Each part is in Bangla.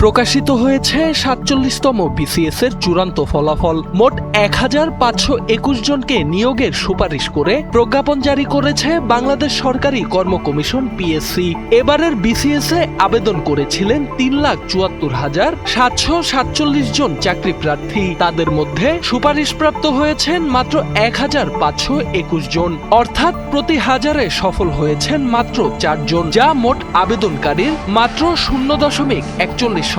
প্রকাশিত হয়েছে ৪৭তম বিসিএস এর চূড়ান্ত ফলাফল। মোট ১,৫২১ জনকে নিয়োগের সুপারিশ করে প্রজ্ঞাপন জারি করেছে বাংলাদেশ সরকারি কর্ম কমিশন পিএসসি। এবারের বিসিএস এ আবেদন করেছিলেন ৩,৭৪,৭৪৭ জন চাকরি প্রার্থী। তাদের মধ্যে সুপারিশপ্রাপ্ত হয়েছেন মাত্র ১,৫২১ জন, অর্থাৎ প্রতি হাজারে সফল হয়েছেন মাত্র ৪ জন, যা মোট আবেদনকারীর মাত্র 0.41%।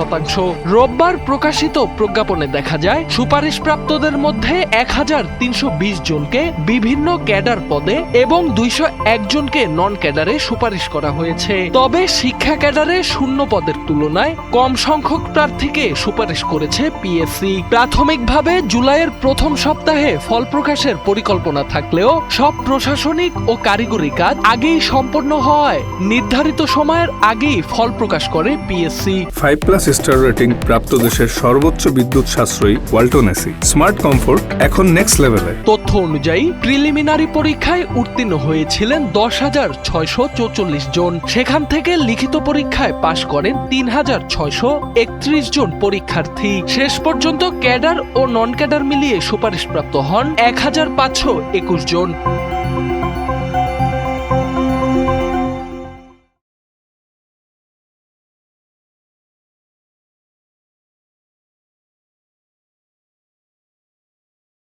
রোববার প্রকাশিত প্রজ্ঞাপনে দেখা যায়, সুপারিশপ্রাপ্তদের মধ্যে ১,৩২০ জনকে বিভিন্ন ক্যাডার পদে এবং ২০১ জনকে নন ক্যাডারে সুপারিশ করা হয়েছে। তবে শিক্ষা ক্যাডারে শূন্য পদের তুলনায় কম সংখ্যক প্রার্থীকে সুপারিশ করেছে পিএসসি। প্রাথমিকভাবে জুলাইয়ের প্রথম সপ্তাহে ফল প্রকাশের পরিকল্পনা থাকলেও সব প্রশাসনিক ও কারিগরি কাজ আগেই সম্পন্ন হওয়ায় নির্ধারিত সময়ের আগেই ফল প্রকাশ করে পিএসসি। 5+ স্টার রেটিং প্রাপ্ত দেশের সর্বোচ্চ বিদ্যুৎ সাশ্রয়ী ওয়ালটন এসি। স্মার্ট কমফোর্ট এখন নেক্সট লেভেলে। তথ্য অনুযায়ী প্রিলিমিনারি পরীক্ষায় উত্তীর্ণ হয়েছিলেন 10,644 জন। সেখান থেকে লিখিত পরীক্ষায় পাশ করেন 3,631 জন পরীক্ষার্থী। শেষ পর্যন্ত ক্যাডার ও নন ক্যাডার মিলিয়ে সুপারিশপ্রাপ্ত হন 1,521 জন।